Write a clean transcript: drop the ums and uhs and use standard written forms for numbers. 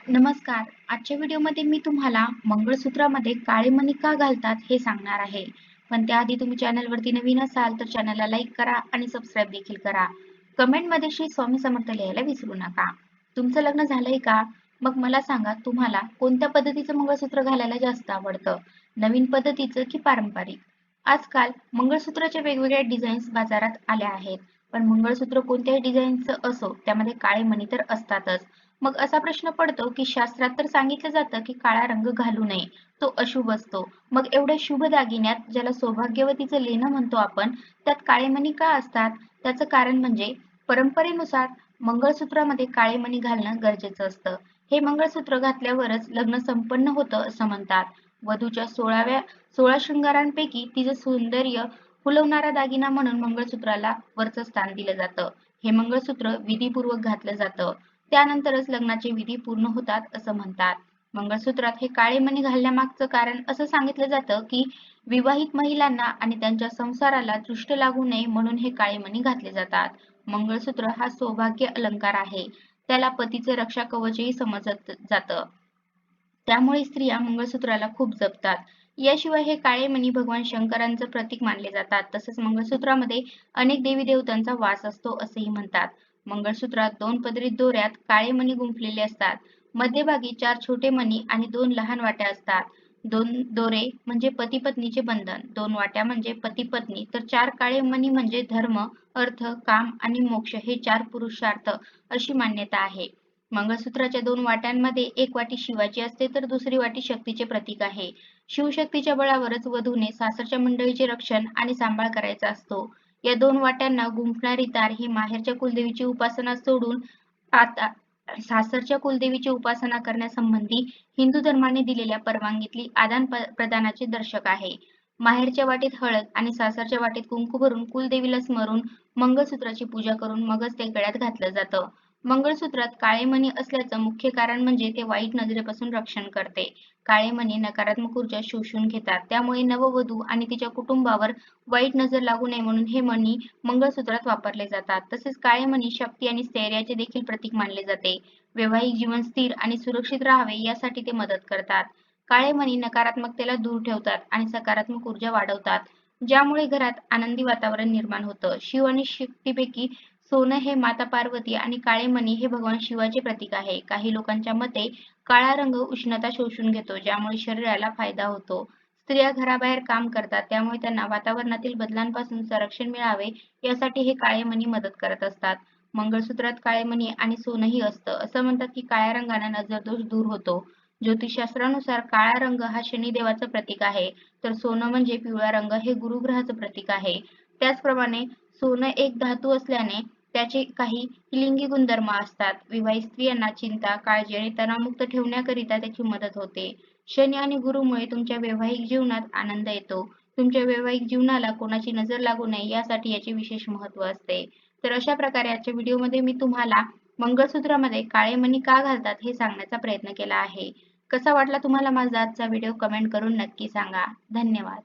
नमस्कार. आजच्या व्हिडिओमध्ये मी तुम्हाला मंगळसूत्रामध्ये काळे मणी का घालतात हे सांगणार आहे. पण त्याआधी तुम्ही चॅनलवरती नवीन असाल तर चॅनलला लाईक करा आणि सबस्क्राईब देखील करा. कमेंटमध्ये श्री स्वामी समर्थ लिहायला विसरू नका. तुमचं लग्न झालंय का? मग मला सांगा, तुम्हाला कोणत्या पद्धतीचं मंगळसूत्र घालायला जास्त आवडतं? नवीन पद्धतीचं की पारंपरिक? आजकाल मंगळसूत्राच्या वेगवेगळ्या डिझाईन्स बाजारात आल्या आहेत. पण मंगळसूत्र कोणत्याही डिझाईनचं असो, त्यामध्ये काळे मणी तर असतातच. मग असा प्रश्न पडतो की शास्त्रात तर सांगितलं जातं की काळा रंग घालू नये, तो अशुभ असतो. मग एवढ्या शुभ दागिन्यात, ज्याला सौभाग्यवतीचं लेणं म्हणतो आपण, त्यात काळे मणी का असतात? त्याचं कारण म्हणजे परंपरेनुसार मंगळसूत्रामध्ये काळे मणी घालणं गरजेचं असतं. हे मंगळसूत्र घातल्यावरच लग्न संपन्न होतं असं म्हणतात. वधूच्या 16 शृंगारांपैकी तिचं सौंदर्य खुलवणारा दागिना म्हणून मंगळसूत्राला वरचं स्थान दिलं जातं. हे मंगळसूत्र विधीपूर्वक घातलं जातं. त्यानंतरच लग्नाचे विधी पूर्ण होतात असं म्हणतात. मंगळसूत्रात हे काळे मणी घालण्यामागचं कारण असं सांगितलं जातं की विवाहित महिलांना आणि त्यांच्या संसाराला दृष्ट लागू नये म्हणून हे काळे मणी घातले जातात. मंगळसूत्र हा सौभाग्य अलंकार आहे. त्याला पतीचे रक्षा कवचही समजलं जातं. त्यामुळे स्त्रिया मंगळसूत्राला खूप जपतात. याशिवाय हे काळे मणी भगवान शंकरांचं प्रतीक मानले जातात. तसेच मंगळसूत्रामध्ये अनेक देवी देवतांचा वास असतो असेही म्हणतात. मंगळसूत्रात 2 पदरी दोऱ्यात काळे मणी गुंफलेले असतात. मध्यभागी 4 छोटे मणी आणि 2 लहान वाट्या असतात. 2 दोरे म्हणजे पती-पत्नीचे बंधन, 2 वाट्या म्हणजे पती-पत्नी, तर 4 काळे मणी म्हणजे धर्म, अर्थ, काम आणि मोक्ष हे 4 पुरुषार्थ अशी मान्यता आहे. मंगळसूत्राच्या 2 वाट्यांमध्ये एक वाटी शिवाची असते तर दुसरी वाटी शक्तीचे प्रतीक आहे. शिवशक्तीच्या बळावरच वधूने सासरच्या मंडळीचे रक्षण आणि सांभाळ करायचा असतो. या 2 वाट्यांना गुंफणारी तार ही माहेरच्या कुलदेवीची उपासना सोडून आता सासरच्या कुलदेवीची उपासना करण्यासंबंधी हिंदू धर्माने दिलेल्या परवानगीतली आदान-प्रदानाचे दर्शक आहे. माहेरच्या वाटेत हळद आणि सासरच्या वाटेत कुंकू भरून कुलदेवीला स्मरून मंगळसूत्राची पूजा करून मगच ते गळ्यात घातलं जातं. मंगळसूत्रात काळे मणी असल्याचं मुख्य कारण म्हणजे ते वाईट नजरेपासून रक्षण करते. काळे मणी नकारात्मक ऊर्जा शोषून घेतात. त्यामुळे नववधू आणि तिच्या कुटुंबावर वाईट नजर लागू नये म्हणून हे मणी मंगळसूत्रात वापरले जातात. तसेच काळे मणी शक्ती आणि स्थैर्याचे देखील प्रतीक मानले जाते. वैवाहिक जीवन स्थिर आणि सुरक्षित राहावे यासाठी ते मदत करतात. काळे मणी नकारात्मकतेला दूर ठेवतात आणि सकारात्मक ऊर्जा वाढवतात, ज्यामुळे घरात आनंदी वातावरण निर्माण होतं. शिव आणि शक्तीपैकी सोनं हे माता पार्वती आणि काळे मणी हे भगवान शिवाचे प्रतीक आहे. काही लोकांच्या मते काळा रंग उष्णता शोषून घेतो, ज्यामुळे शरीराला फायदा होतो. स्त्रिया घराबाहेर काम करतात, त्यामुळे त्यांना वातावरणातील बदलांपासून संरक्षण मिळावे यासाठी हे काळे मणी मदत करत असतात. मंगळसूत्रात काळे मणी आणि सोनंही असतं. असं म्हणतात की काळ्या रंगाने नजरदोष दूर होतो. ज्योतिषशास्त्रानुसार काळा रंग हा शनिदेवाचं प्रतीक आहे, तर सोनं म्हणजे पिवळा रंग हे गुरुग्रहाचं प्रतीक आहे. त्याचप्रमाणे सोनं एक धातू असल्याने त्याचे काही लिंगी गुणधर्म असतात. विवाहित स्त्रियांना चिंता, काळजी आणि तणावमुक्त ठेवण्याकरिता त्याची मदत होते. शनी आणि गुरुमुळे तुमच्या वैवाहिक जीवनात आनंद येतो. तुमच्या वैवाहिक जीवनाला कोणाची नजर लागू नये यासाठी याचे विशेष महत्त्व असते. तर अशा प्रकारे आजच्या व्हिडिओमध्ये मी तुम्हाला मंगळसूत्रामध्ये काळे मणी का घालतात हे सांगण्याचा प्रयत्न केला आहे. कसा वाटला तुम्हाला माझा आजचा व्हिडिओ? कमेंट करून नक्की सांगा. धन्यवाद.